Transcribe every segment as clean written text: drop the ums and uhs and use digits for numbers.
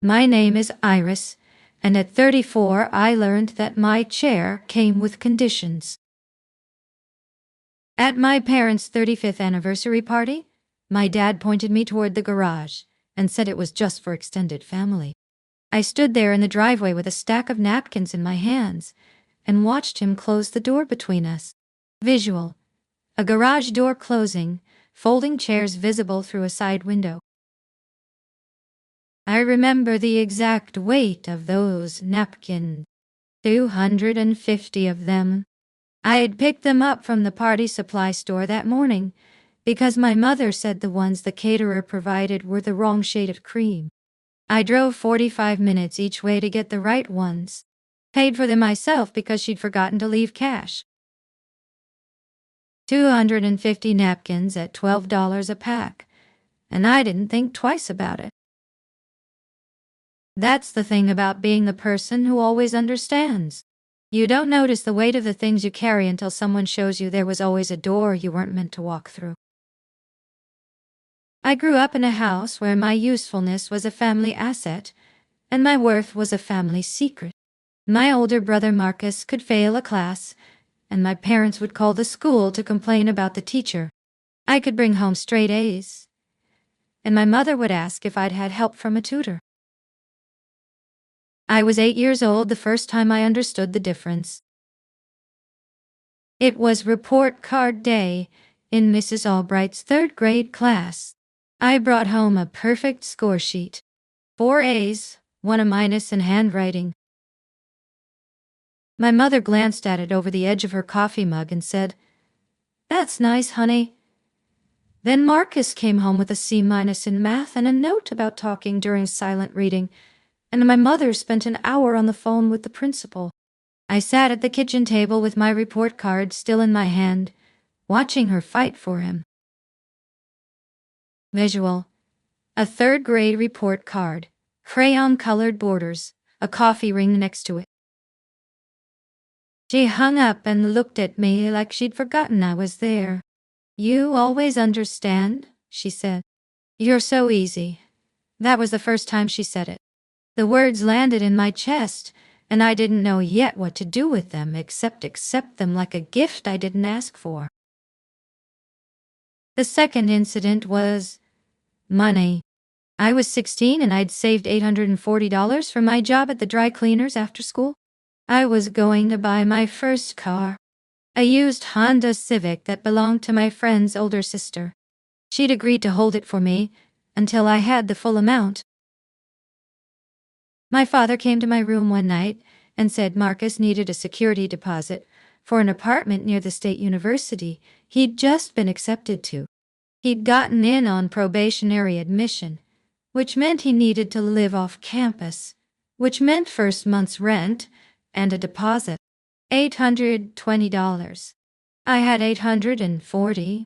My name is Iris, and at 34 I learned that my chair came with conditions. At my parents' 35th anniversary party, my dad pointed me toward the garage and said it was just for extended family. I stood there in the driveway with a stack of napkins in my hands and watched him close the door between us. Visual: a garage door closing, folding chairs visible through a side window. I remember the exact weight of those napkins. 250 of them. I had picked them up from the party supply store that morning because my mother said the ones the caterer provided were the wrong shade of cream. I drove 45 minutes each way to get the right ones. Paid for them myself because she'd forgotten to leave cash. 250 napkins at $12 a pack, and I didn't think twice about it. That's the thing about being the person who always understands. You don't notice the weight of the things you carry until someone shows you there was always a door you weren't meant to walk through. I grew up in a house where my usefulness was a family asset, and my worth was a family secret. My older brother Marcus could fail a class, and my parents would call the school to complain about the teacher. I could bring home straight A's, and my mother would ask if I'd had help from a tutor. I was 8 years old the first time I understood the difference. It was report card day in Mrs. Albright's 3rd grade class. I brought home a perfect score sheet. 4 A's, 1 a minus in handwriting. My mother glanced at it over the edge of her coffee mug and said, "That's nice, honey." Then Marcus came home with a C- in math and a note about talking during silent reading, and my mother spent an hour on the phone with the principal. I sat at the kitchen table with my report card still in my hand, watching her fight for him. Visual: a 3rd grade report card, crayon-colored borders, a coffee ring next to it. She hung up and looked at me like she'd forgotten I was there. "You always understand," she said. "You're so easy." That was the first time she said it. The words landed in my chest, and I didn't know yet what to do with them except accept them like a gift I didn't ask for. The second incident was money. I was 16 and I'd saved $840 for my job at the dry cleaners after school. I was going to buy my first car, a used Honda Civic that belonged to my friend's older sister. She'd agreed to hold it for me until I had the full amount. My father came to my room one night and said Marcus needed a security deposit for an apartment near the state university he'd just been accepted to. He'd gotten in on probationary admission, which meant he needed to live off campus, which meant first month's rent and a deposit. $820. I had $840.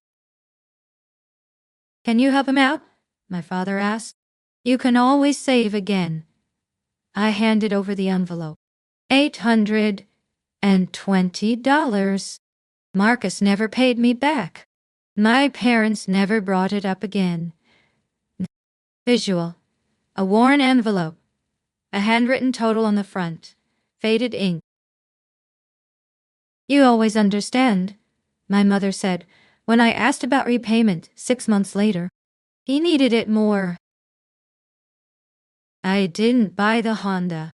"Can you help him out?" my father asked. "You can always save again." I handed over the envelope. $820. Marcus never paid me back. My parents never brought it up again. Visual: a worn envelope, a handwritten total on the front, faded ink. "You always understand," my mother said when I asked about repayment 6 months later. "He needed it more." I didn't buy the Honda.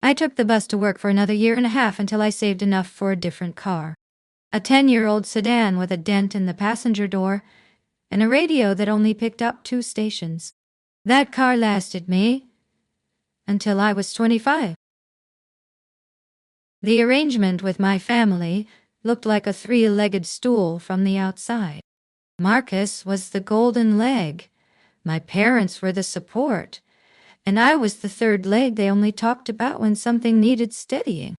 I took the bus to work for another year and a half until I saved enough for a different car. A 10-year-old sedan with a dent in the passenger door and a radio that only picked up 2 stations. That car lasted me until I was 25. The arrangement with my family looked like a 3-legged stool from the outside. Marcus was the golden leg, my parents were the support, and I was the 3rd leg they only talked about when something needed steadying.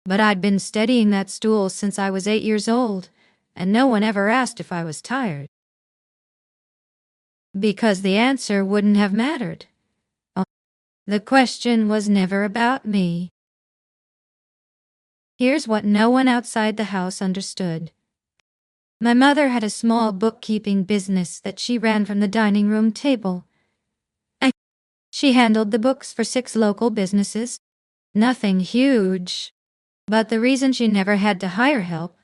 But I'd been steadying that stool since I was 8 years old, and no one ever asked if I was tired. Because the answer wouldn't have mattered. The question was never about me. Here's what no one outside the house understood. My mother had a small bookkeeping business that she ran from the dining room table. She handled the books for 6 local businesses. Nothing huge. But the reason she never had to hire help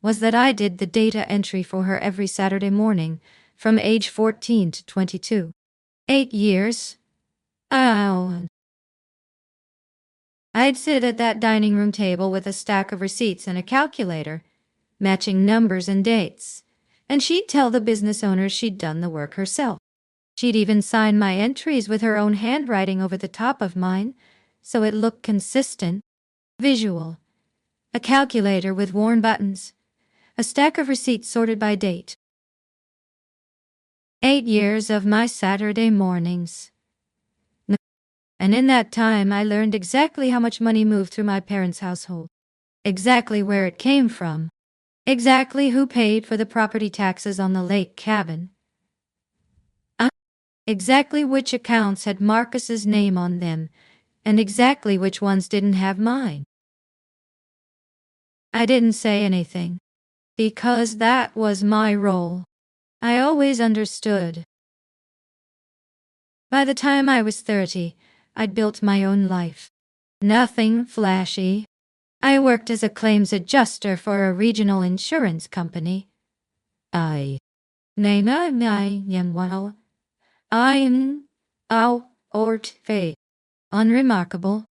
was that I did the data entry for her every Saturday morning from age 14 to 22. 8 years. Oh. I'd sit at that dining room table with a stack of receipts and a calculator, matching numbers and dates, and she'd tell the business owners she'd done the work herself. She'd even sign my entries with her own handwriting over the top of mine, so it looked consistent. Visual. A calculator with worn buttons. A stack of receipts sorted by date. 8 years of my Saturday mornings. And in that time I learned exactly how much money moved through my parents' household. Exactly where it came from. Exactly who paid for the property taxes on the lake cabin. Exactly which accounts had Marcus's name on them, and exactly which ones didn't have mine. I didn't say anything, because that was my role. I always understood. By the time I was 30, I'd built my own life. Nothing flashy. I worked as a claims adjuster for a regional insurance company. Unremarkable.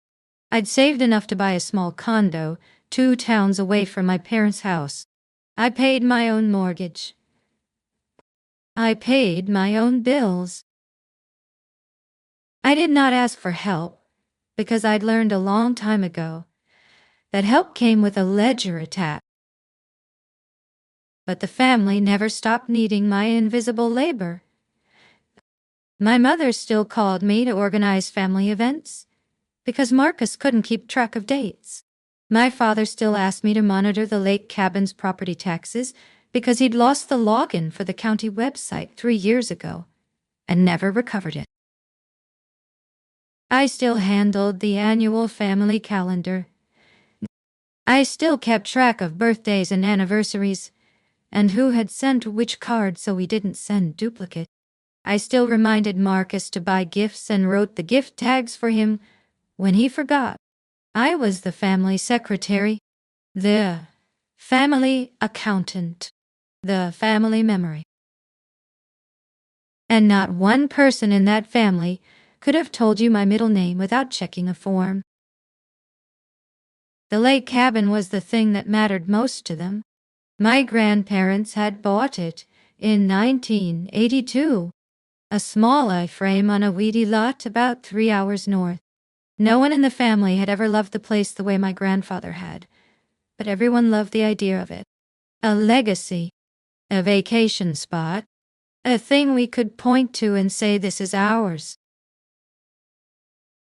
I'd saved enough to buy a small condo 2 towns away from my parents' house. I paid my own mortgage. I paid my own bills. I did not ask for help, because I'd learned a long time ago that help came with a ledger attached. But the family never stopped needing my invisible labor. My mother still called me to organize family events, because Marcus couldn't keep track of dates. My father still asked me to monitor the lake cabin's property taxes because he'd lost the login for the county website 3 years ago and never recovered it. I still handled the annual family calendar. I still kept track of birthdays and anniversaries and who had sent which card so we didn't send duplicate. I still reminded Marcus to buy gifts and wrote the gift tags for him when he forgot. I was the family secretary, the family accountant, the family memory. And not one person in that family could have told you my middle name without checking a form. The lake cabin was the thing that mattered most to them. My grandparents had bought it in 1982, a small I-frame on a weedy lot about 3 hours north. No one in the family had ever loved the place the way my grandfather had, but everyone loved the idea of it. A legacy, a vacation spot, a thing we could point to and say this is ours.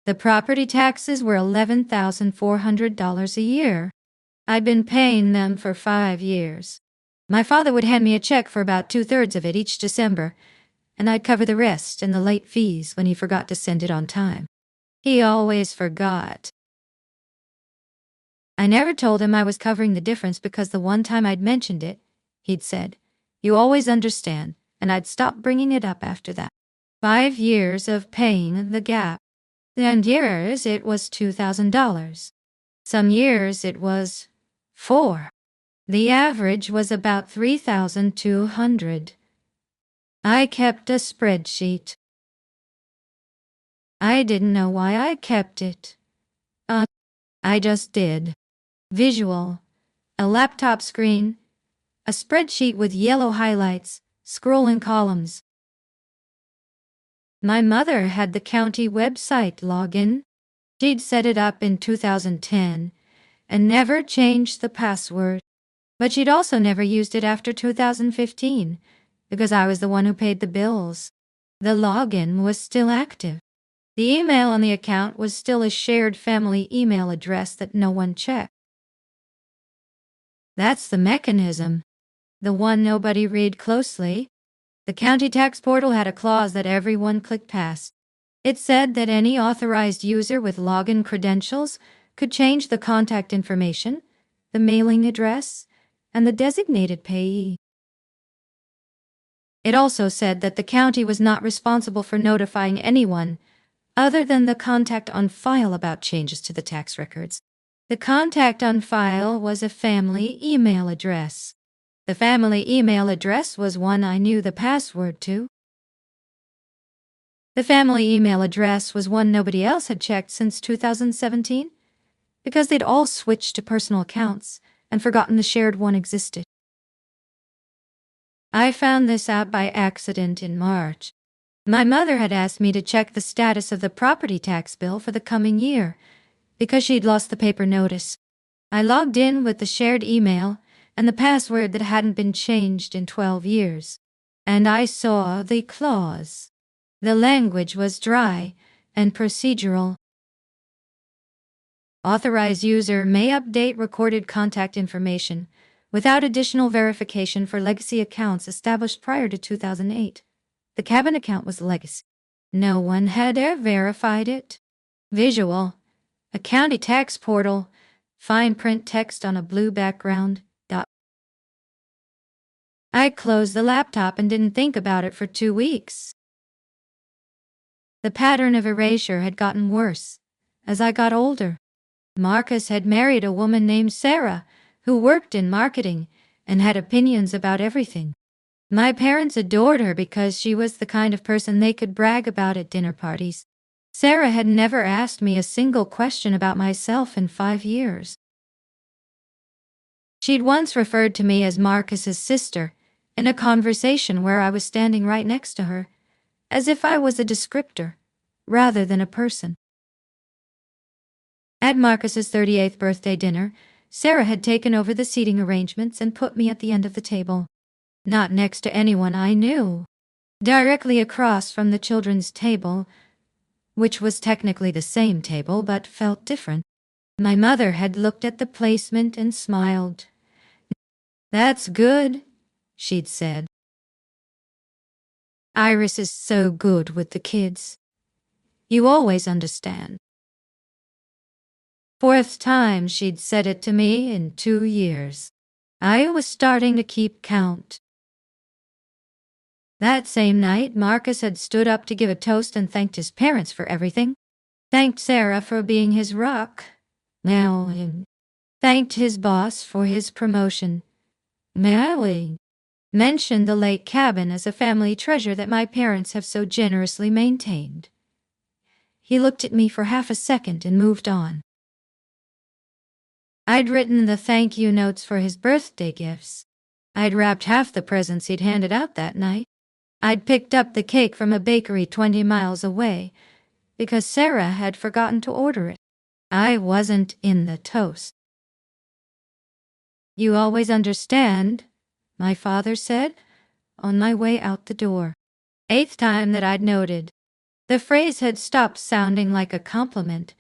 The property taxes were $11,400 a year. I'd been paying them for 5 years. My father would hand me a check for about 2/3 of it each December, and I'd cover the rest and the late fees when he forgot to send it on time. He always forgot. I never told him I was covering the difference because the one time I'd mentioned it, he'd said, "You always understand," and I'd stopped bringing it up after that. 5 years of paying the gap. And years it was $2,000. Some years it was 4. The average was about 3,200. I kept a spreadsheet. I didn't know why I kept it. I just did. Visual. A laptop screen. A spreadsheet with yellow highlights, scrolling columns. My mother had the county website login. She'd set it up in 2010 and never changed the password. But she'd also never used it after 2015 because I was the one who paid the bills. The login was still active. The email on the account was still a shared family email address that no one checked. That's the mechanism. The one nobody read closely. The county tax portal had a clause that everyone clicked past. It said that any authorized user with login credentials could change the contact information, the mailing address, and the designated payee. It also said that the county was not responsible for notifying anyone other than the contact on file about changes to the tax records. The contact on file was a family email address. The family email address was one I knew the password to. The family email address was one nobody else had checked since 2017, because they'd all switched to personal accounts and forgotten the shared one existed. I found this out by accident in March. My mother had asked me to check the status of the property tax bill for the coming year, because she'd lost the paper notice. I logged in with the shared email and the password that hadn't been changed in 12 years, and I saw the clause. The language was dry and procedural. Authorized user may update recorded contact information without additional verification for legacy accounts established prior to 2008. The cabin account was legacy. No one had ever verified it. Visual. A county tax portal. Fine print text on a blue background. I closed the laptop and didn't think about it for 2 weeks. The pattern of erasure had gotten worse as I got older. Marcus had married a woman named Sarah, who worked in marketing and had opinions about everything. My parents adored her because she was the kind of person they could brag about at dinner parties. Sarah had never asked me a single question about myself in 5 years. She'd once referred to me as Marcus's sister in a conversation where I was standing right next to her, as if I was a descriptor rather than a person. At Marcus's 38th birthday dinner, Sarah had taken over the seating arrangements and put me at the end of the table, not next to anyone I knew, directly across from the children's table, which was technically the same table but felt different. My mother had looked at the placement and smiled. "That's good," she'd said. "Iris is so good with the kids. You always understand." 4th time she'd said it to me in 2 years. I was starting to keep count. That same night, Marcus had stood up to give a toast and thanked his parents for everything. Thanked Sarah for being his rock. Thanked his boss for his promotion. Mentioned the lake cabin as a family treasure that my parents have so generously maintained. He looked at me for half a second and moved on. I'd written the thank you notes for his birthday gifts. I'd wrapped half the presents he'd handed out that night. I'd picked up the cake from a bakery 20 miles away because Sarah had forgotten to order it. I wasn't in the toast. "You always understand," my father said on my way out the door. 8th time that I'd noted. The phrase had stopped sounding like a compliment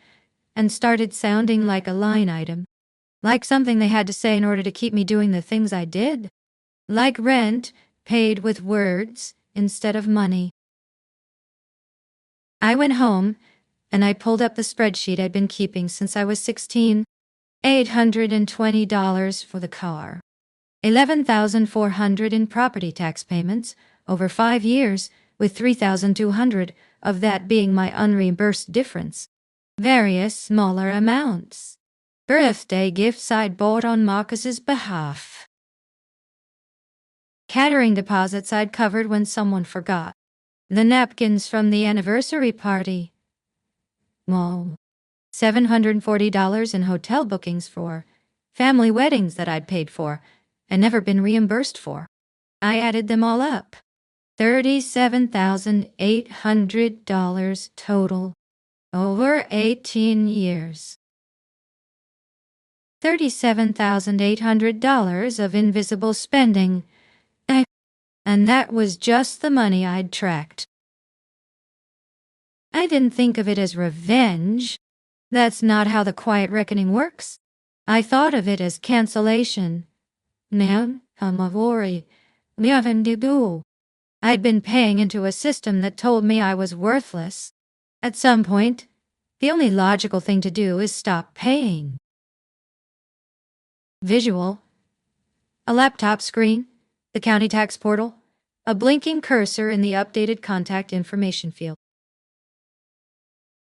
and started sounding like a line item. Like something they had to say in order to keep me doing the things I did. Like rent paid with words instead of money. I went home and I pulled up the spreadsheet I'd been keeping since I was 16. $820 for the car. $11,400 in property tax payments over 5 years, with $3,200 of that being my unreimbursed difference. Various smaller amounts. Birthday gifts I'd bought on Marcus's behalf. Catering deposits I'd covered when someone forgot. The napkins from the anniversary party. $740 in hotel bookings for family weddings that I'd paid for and never been reimbursed for. I added them all up. $37,800 total over 18 years. $37,800 of invisible spending, and that was just the money I'd tracked. I didn't think of it as revenge. That's not how the quiet reckoning works. I thought of it as cancellation. I'd been paying into a system that told me I was worthless. At some point, the only logical thing to do is stop paying. Visual. A laptop screen, the county tax portal, a blinking cursor in the updated contact information field.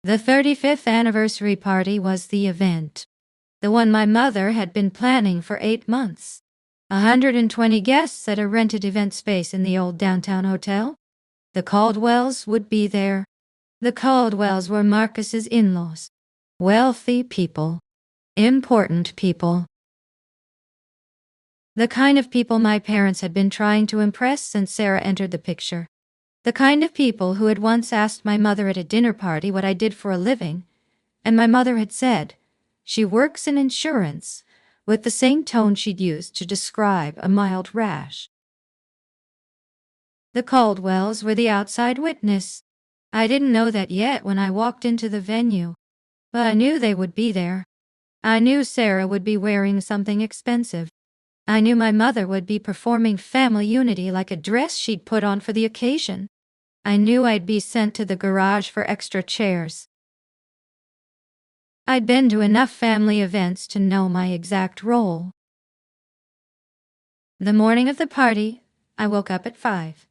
The 35th anniversary party was the event. The one my mother had been planning for 8 months. 120 guests at a rented event space in the old downtown hotel. The Caldwells would be there. The Caldwells were Marcus's in-laws. Wealthy people. Important people. The kind of people my parents had been trying to impress since Sarah entered the picture. The kind of people who had once asked my mother at a dinner party what I did for a living, and my mother had said, "She works in insurance," with the same tone she'd used to describe a mild rash. The Caldwells were the outside witness. I didn't know that yet when I walked into the venue, but I knew they would be there. I knew Sarah would be wearing something expensive. I knew my mother would be performing family unity like a dress she'd put on for the occasion. I knew I'd be sent to the garage for extra chairs. I'd been to enough family events to know my exact role. The morning of the party, I woke up at 5.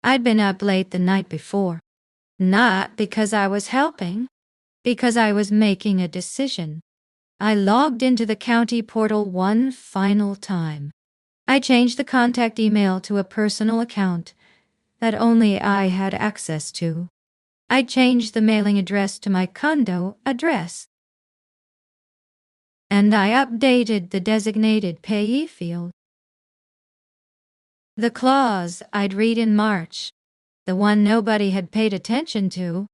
I'd been up late the night before. Not because I was helping, because I was making a decision. I logged into the county portal one final time. I changed the contact email to a personal account that only I had access to. I changed the mailing address to my condo address. And I updated the designated payee field. The clause I'd read in March, the one nobody had paid attention to,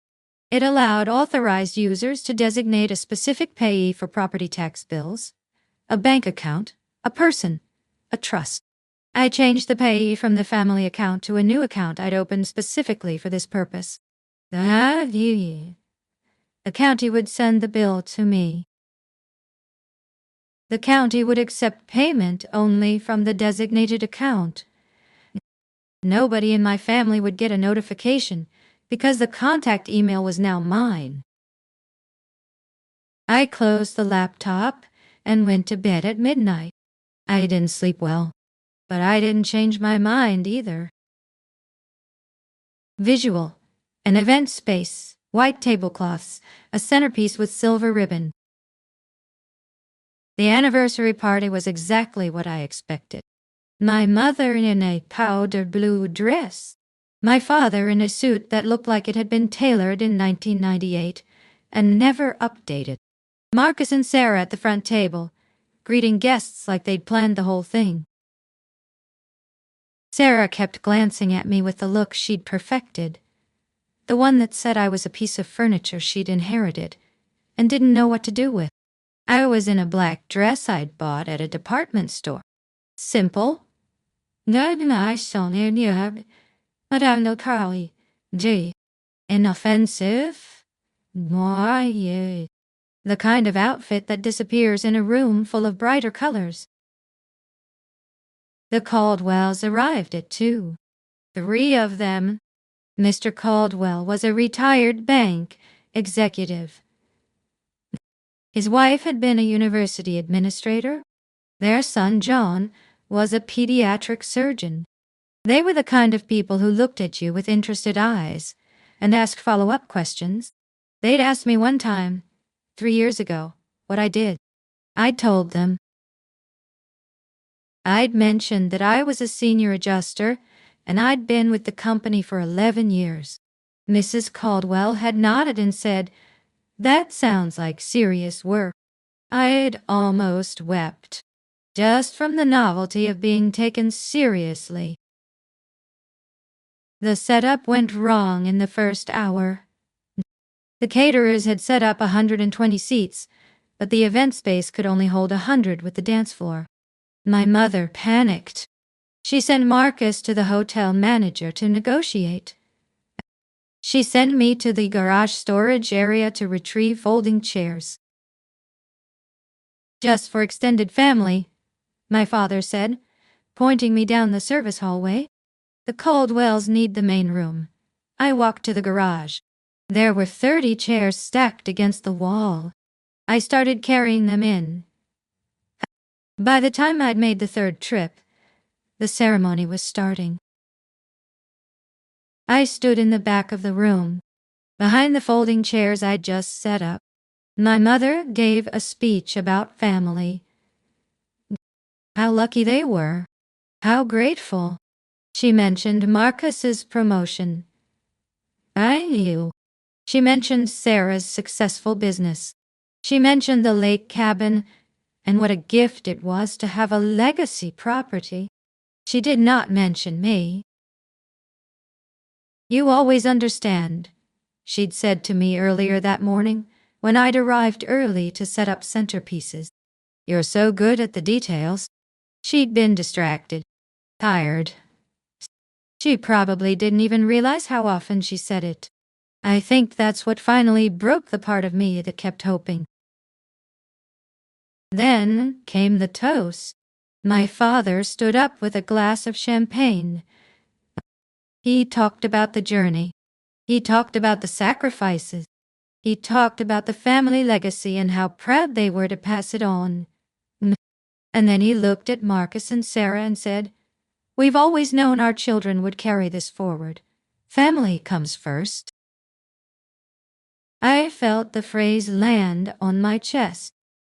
it allowed authorized users to designate a specific payee for property tax bills, a bank account, a person, a trust. I changed the payee from the family account to a new account I'd opened specifically for this purpose. The county would send the bill to me. The county would accept payment only from the designated account. Nobody in my family would get a notification because the contact email was now mine. I closed the laptop and went to bed at midnight. I didn't sleep well, but I didn't change my mind either. Visual: an event space, white tablecloths, a centerpiece with silver ribbon. The anniversary party was exactly what I expected. My mother in a powder blue dress. My father in a suit that looked like it had been tailored in 1998 and never updated. Marcus and Sarah at the front table, greeting guests like they'd planned the whole thing. Sarah kept glancing at me with the look she'd perfected, the one that said I was a piece of furniture she'd inherited and didn't know what to do with. I was in a black dress I'd bought at a department store. Simple. Madame Carly. Inoffensive. The kind of outfit that disappears in a room full of brighter colors. The Caldwells arrived at 2. 3 of them. Mr. Caldwell was a retired bank executive. His wife had been a university administrator. Their son, John, was a pediatric surgeon. They were the kind of people who looked at you with interested eyes and asked follow-up questions. They'd asked me one time, 3 years ago, what I did. I told them. I'd mentioned that I was a senior adjuster and I'd been with the company for 11 years. Mrs. Caldwell had nodded and said, "That sounds like serious work." I'd almost wept, just from the novelty of being taken seriously. The setup went wrong in the first hour. The caterers had set up 120 seats, but the event space could only hold 100 with the dance floor. My mother panicked. She sent Marcus to the hotel manager to negotiate. She sent me to the garage storage area to retrieve folding chairs. "Just for extended family," my father said, pointing me down the service hallway. "The Caldwells need the main room." I walked to the garage. There were 30 chairs stacked against the wall. I started carrying them in. By the time I'd made the 3rd trip, the ceremony was starting. I stood in the back of the room, Behind the folding chairs I'd just set up, my mother gave a speech about family. How lucky they were. How grateful. She mentioned Marcus's promotion. I knew. She mentioned Sarah's successful business. She mentioned the lake cabin and what a gift it was to have a legacy property. She did not mention me. You always understand, she'd said to me earlier that morning when I'd arrived early to set up centerpieces. You're so good at the details. She'd been distracted, tired. She probably didn't even realize how often she said it. I think that's what finally broke the part of me that kept hoping. Then came the toast. My father stood up with a glass of champagne. He talked about the journey. He talked about the sacrifices. He talked about the family legacy and how proud they were to pass it on. And then he looked at Marcus and Sarah and said, "We've always known our children would carry this forward. Family comes first." I felt the phrase land on my chest,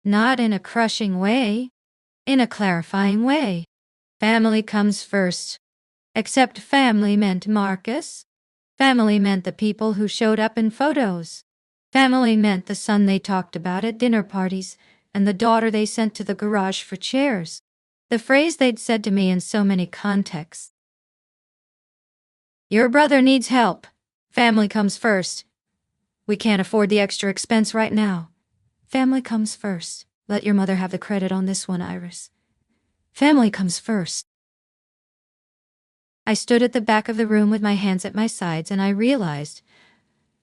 not in a crushing way, in a clarifying way. Family comes first. Except family meant Marcus. Family meant the people who showed up in photos. Family meant the son they talked about at dinner parties and the daughter they sent to the garage for chairs. The phrase they'd said to me in so many contexts. Your brother needs help. Family comes first. We can't afford the extra expense right now. Family comes first. Let your mother have the credit on this one, Iris. Family comes first. I stood at the back of the room with my hands at my sides and I realized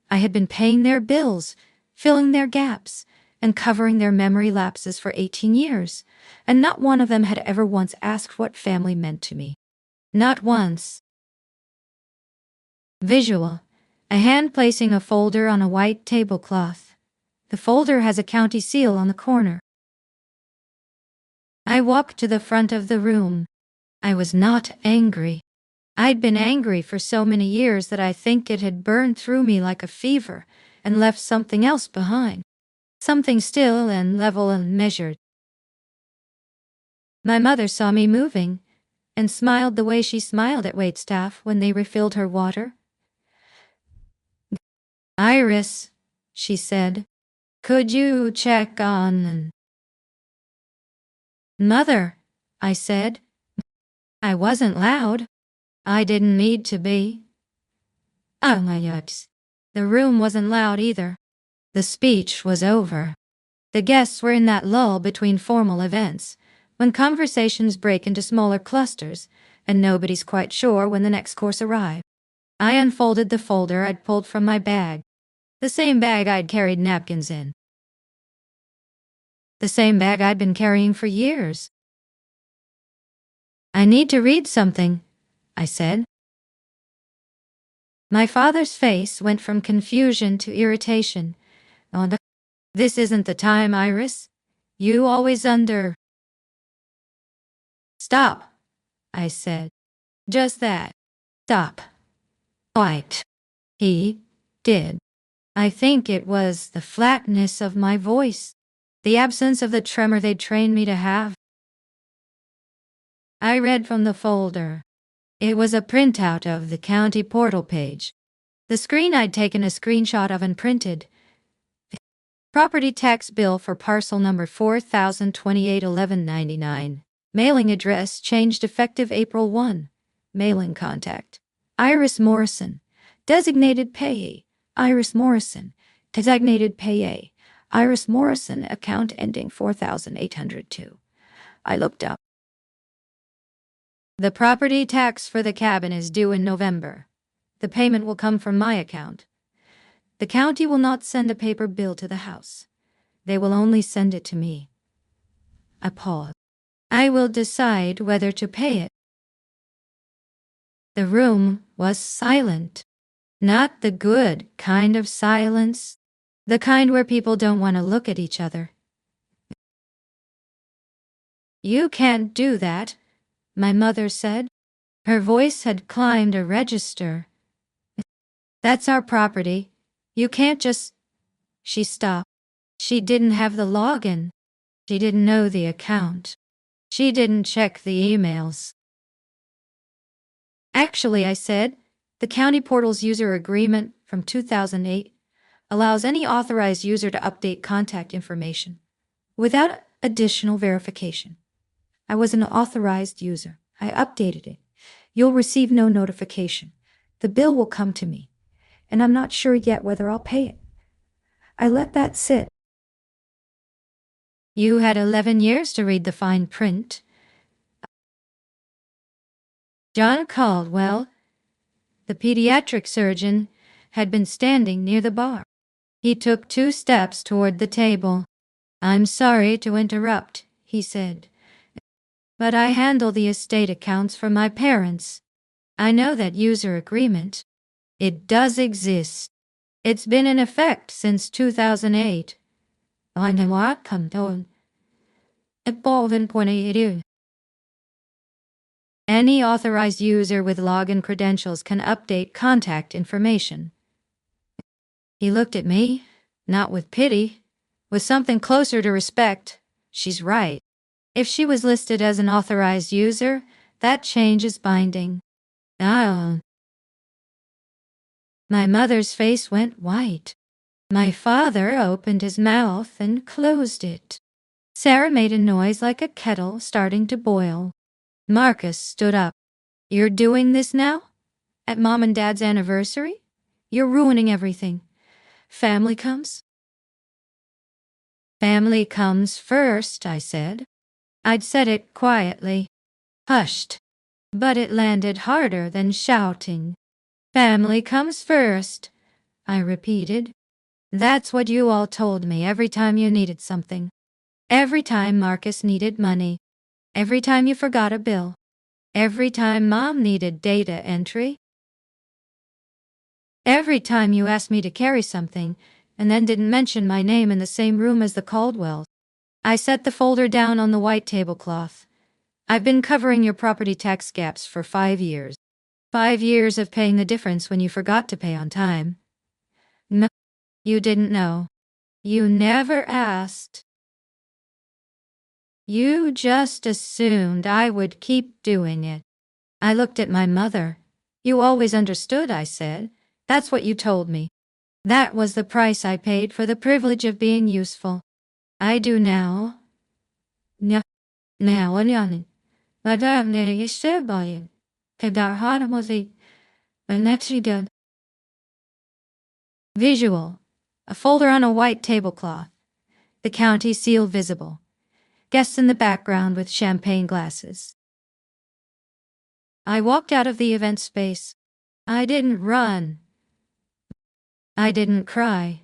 I had been paying their bills, filling their gaps, and covering their memory lapses for 18 years, and not one of them had ever once asked what family meant to me. Not once. Visual. A hand placing a folder on a white tablecloth. The folder has a county seal on the corner. I walked to the front of the room. I was not angry. I'd been angry for so many years that I think it had burned through me like a fever and left something else behind. Something still and level and measured. My mother saw me moving and smiled the way she smiled at waitstaff when they refilled her water. Iris, she said, could you check on... Mother, I said. I wasn't loud. I didn't need to be. Oh my yucks. The room wasn't loud either. The speech was over. The guests were in that lull between formal events, when conversations break into smaller clusters, and nobody's quite sure when the next course arrives. I unfolded the folder I'd pulled from my bag, the same bag I'd carried napkins in. The same bag I'd been carrying for years. I need to read something, I said. My father's face went from confusion to irritation. Oh, this isn't the time, Iris. You always under... Stop, I said. Just that. Stop. Quite. He did. I think it was the flatness of my voice, the absence of the tremor they'd trained me to have. I read from the folder. It was a printout of the county portal page. The screen I'd taken a screenshot of and printed. Property tax bill for parcel number 40281199. Mailing address changed effective April 1. Mailing contact. Iris Morrison. Designated payee. Iris Morrison. Designated payee. Iris Morrison. Account ending 4802. I looked up. The property tax for the cabin is due in November. The payment will come from my account. The county will not send a paper bill to the house. They will only send it to me. I paused. I will decide whether to pay it. The room was silent. Not the good kind of silence. The kind where people don't want to look at each other. You can't do that, my mother said. Her voice had climbed a register. That's our property. You can't just... She stopped. She didn't have the login. She didn't know the account. She didn't check the emails. Actually, I said, the county portal's user agreement from 2008 allows any authorized user to update contact information without additional verification. I was an authorized user. I updated it. You'll receive no notification. The bill will come to me, and I'm not sure yet whether I'll pay it. I let that sit. You had 11 years to read the fine print. John Caldwell, the pediatric surgeon, had been standing near the bar. He took 2 steps toward the table. "I'm sorry to interrupt," he said, "but I handle the estate accounts for my parents. I know that user agreement. It does exist. It's been in effect since 2008. I know what come down. Any authorized user with login credentials can update contact information." He looked at me, not with pity, with something closer to respect. She's right. If she was listed as an authorized user, that change is binding. Oh. My mother's face went white. My father opened his mouth and closed it. Sarah made a noise like a kettle starting to boil. Marcus stood up. "You're doing this now? At Mom and Dad's anniversary? You're ruining everything. Family comes?" "Family comes first," I said. I'd said it quietly, hushed, but it landed harder than shouting. "Family comes first," I repeated. "That's what you all told me every time you needed something. Every time Marcus needed money. Every time you forgot a bill. Every time Mom needed data entry. Every time you asked me to carry something and then didn't mention my name in the same room as the Caldwells." I set the folder down on the white tablecloth. "I've been covering your property tax gaps for 5 years. 5 years of paying the difference when you forgot to pay on time. No, you didn't know. You never asked. You just assumed I would keep doing it." I looked at my mother. "You always understood," I said. "That's what you told me. That was the price I paid for the privilege of being useful. I do now." Now, Visual. A folder on a white tablecloth. The county seal visible. Guests in the background with champagne glasses. I walked out of the event space. I didn't run. I didn't cry.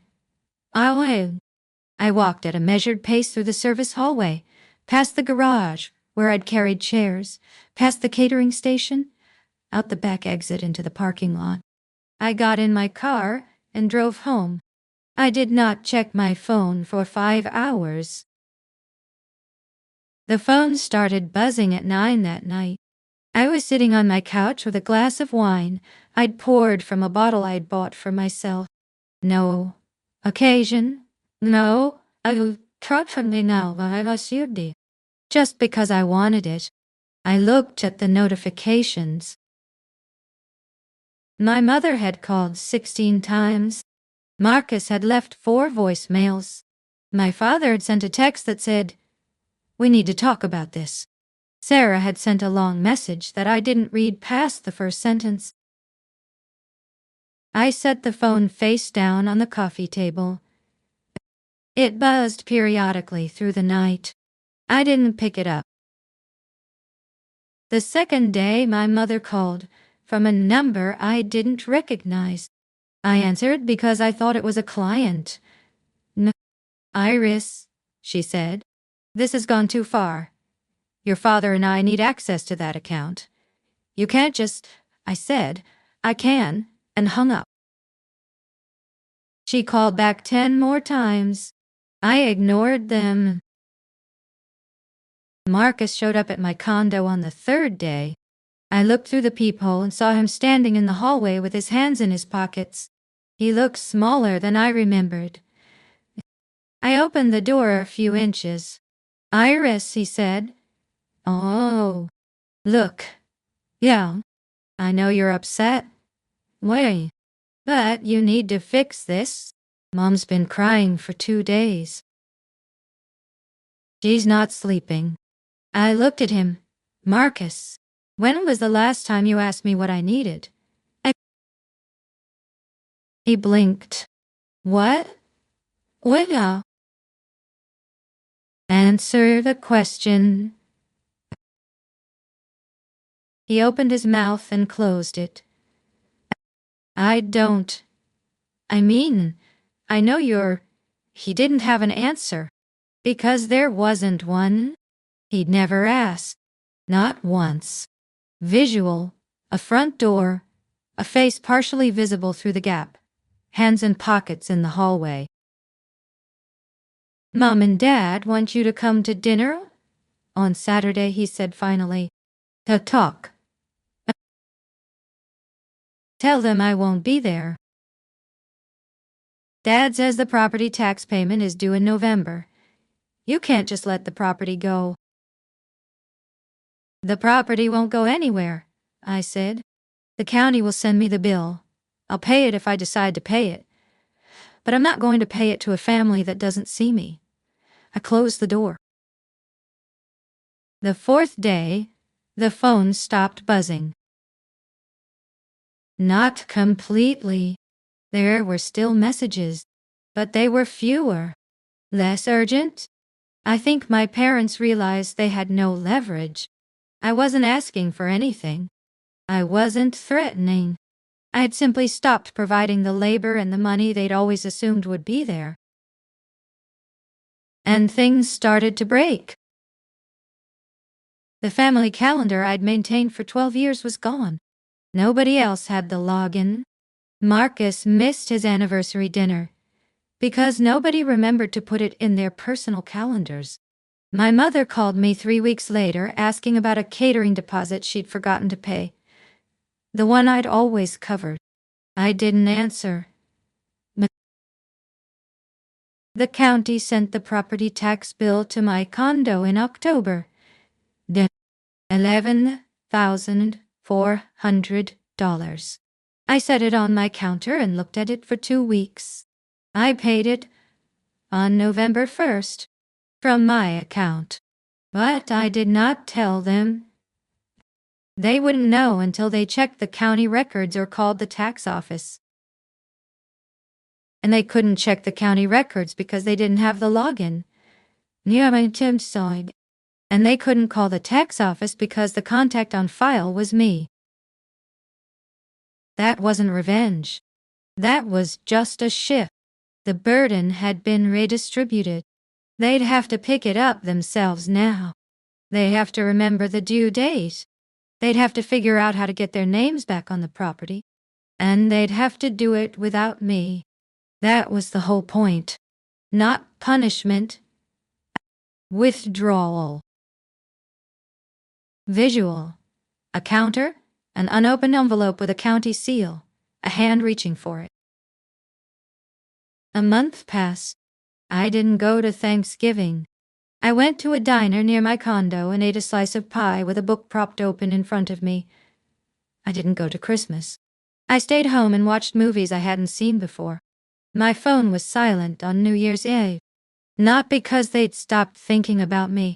I went. I walked at a measured pace through the service hallway, past the garage, where I'd carried chairs, past the catering station, out the back exit into the parking lot. I got in my car and drove home. I did not check my phone for 5 hours. The phone started buzzing at 9 that night. I was sitting on my couch with a glass of wine I'd poured from a bottle I'd bought for myself. No occasion. No, I tried from me now, but I was just because I wanted it. I looked at the notifications. My mother had called 16 times. Marcus had left 4 voicemails. My father had sent a text that said, "We need to talk about this." Sarah had sent a long message that I didn't read past the first sentence. I set the phone face down on the coffee table. It buzzed periodically through the night. I didn't pick it up. The second day, my mother called from a number I didn't recognize. I answered because I thought it was a client. "No, Iris," she said, "this has gone too far. Your father and I need access to that account. You can't just..." I said, "I can," and hung up. She called back 10 more times. I ignored them. Marcus showed up at my condo on the 3rd day. I looked through the peephole and saw him standing in the hallway with his hands in his pockets. He looked smaller than I remembered. I opened the door a few inches. "Iris," he said. "Oh, look. Yeah, I know you're upset. Wait, but you need to fix this. Mom's been crying for 2 days. She's not sleeping." I looked at him. "Marcus, when was the last time you asked me what I needed?" He blinked. "What? What now?" "Answer the question." He opened his mouth and closed it. "I don't. I mean, I know you're—" He didn't have an answer, because there wasn't one. He'd never asked. Not once. Visual. A front door. A face partially visible through the gap. Hands in pockets in the hallway. "Mom and Dad want you to come to dinner on Saturday," he said finally. "To talk. Tell them I won't be there. Dad says the property tax payment is due in November. You can't just let the property go." "The property won't go anywhere," I said. "The county will send me the bill. I'll pay it if I decide to pay it. But I'm not going to pay it to a family that doesn't see me." I closed the door. The fourth day, the phone stopped buzzing. Not completely. There were still messages, but they were fewer, less urgent. I think my parents realized they had no leverage. I wasn't asking for anything. I wasn't threatening. I had simply stopped providing the labor and the money they'd always assumed would be there. And things started to break. The family calendar I'd maintained for 12 years was gone. Nobody else had the login. Marcus missed his anniversary dinner because nobody remembered to put it in their personal calendars. My mother called me 3 weeks later asking about a catering deposit she'd forgotten to pay, the one I'd always covered. I didn't answer. The county sent the property tax bill to my condo in October. $11,400. I set it on my counter and looked at it for 2 weeks. I paid it on November 1st from my account. But I did not tell them. They wouldn't know until they checked the county records or called the tax office. And they couldn't check the county records because they didn't have the login. And they couldn't call the tax office because the contact on file was me. That wasn't revenge. That was just a shift. The burden had been redistributed. They'd have to pick it up themselves now. They'd have to remember the due date. They'd have to figure out how to get their names back on the property. And they'd have to do it without me. That was the whole point. Not punishment. Withdrawal. Visual. A counter, an unopened envelope with a county seal, a hand reaching for it. A month passed. I didn't go to Thanksgiving. I went to a diner near my condo and ate a slice of pie with a book propped open in front of me. I didn't go to Christmas. I stayed home and watched movies I hadn't seen before. My phone was silent on New Year's Eve. Not because they'd stopped thinking about me.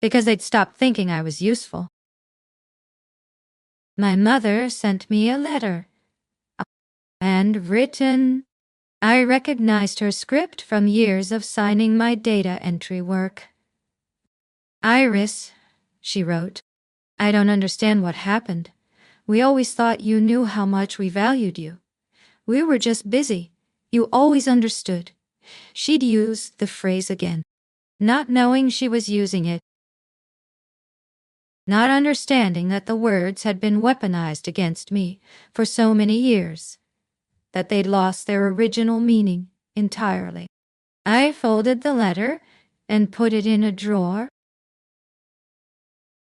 Because they'd stopped thinking I was useful. My mother sent me a letter. Handwritten. I recognized her script from years of signing my data entry work. "Iris," she wrote, "I don't understand what happened. We always thought you knew how much we valued you. We were just busy. You always understood." She'd used the phrase again, not knowing she was using it. Not understanding that the words had been weaponized against me for so many years, that they'd lost their original meaning entirely. I folded the letter and put it in a drawer.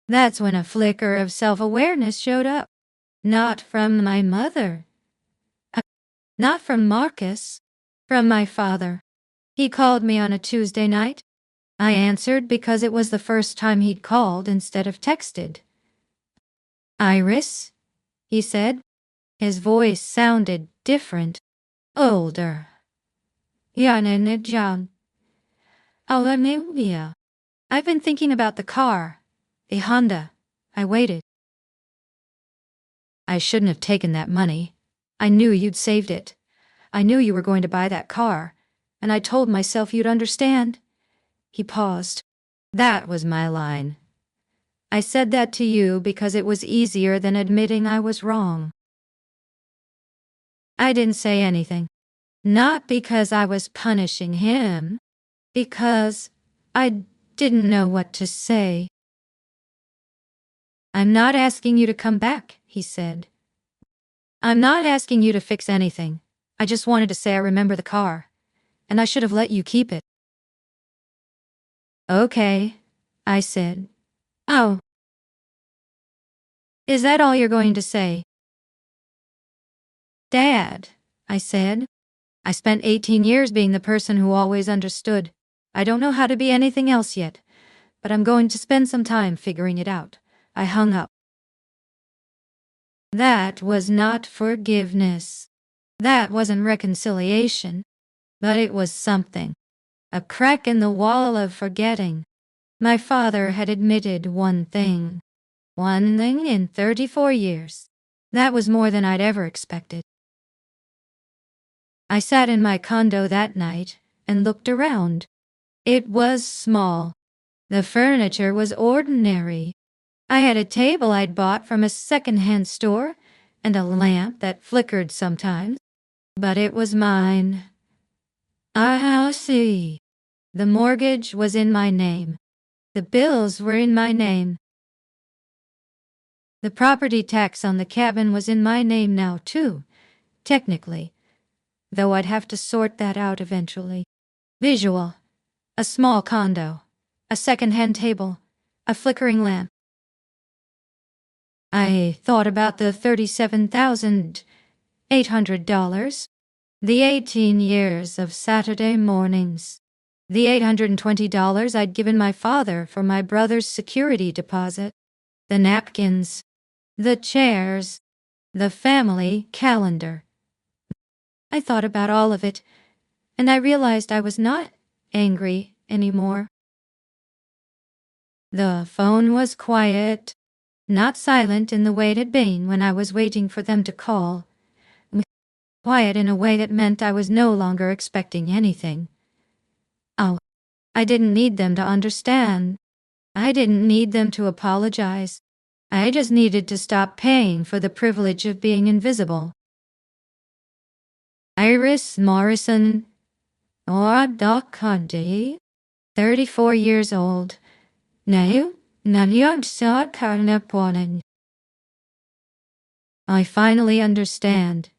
That's when a flicker of self-awareness showed up. Not from my mother. Not from Marcus, from my father. He called me on a Tuesday night. I answered because it was the first time he'd called instead of texted. Iris, he said. His voice sounded different, older. John. Olivia. I've been thinking about the car, the Honda. I waited. I shouldn't have taken that money. I knew you'd saved it. I knew you were going to buy that car, and I told myself you'd understand. He paused. That was my line. I said that to you because it was easier than admitting I was wrong. I didn't say anything. Not because I was punishing him, because I didn't know what to say. I'm not asking you to come back, he said. I'm not asking you to fix anything. I just wanted to say I remember the car, and I should have let you keep it. Okay, I said. Oh. Is that all you're going to say? Dad, I said. I spent 18 years being the person who always understood. I don't know how to be anything else yet, but I'm going to spend some time figuring it out. I hung up. That was not forgiveness. That wasn't reconciliation, but it was something. A crack in the wall of forgetting. My father had admitted one thing in 34 years. That was more than I'd ever expected. I sat in my condo that night and looked around. It was small. The furniture was ordinary. I had a table I'd bought from a second-hand store and a lamp that flickered sometimes, but it was mine. I see. The mortgage was in my name. The bills were in my name. The property tax on the cabin was in my name now, too, technically, though I'd have to sort that out eventually. Visual. A small condo. A second-hand table. A flickering lamp. I thought about the $37,800, the 18 years of Saturday mornings, the $820 I'd given my father for my brother's security deposit, the napkins, the chairs, the family calendar. I thought about all of it, and I realized I was not angry anymore. The phone was quiet, not silent in the way it had been when I was waiting for them to call. Quiet in a way that meant I was no longer expecting anything. Oh, I didn't need them to understand. I didn't need them to apologize. I just needed to stop paying for the privilege of being invisible. Iris Morrison, or Doc Hundy, 34 years old. Now, I finally understand.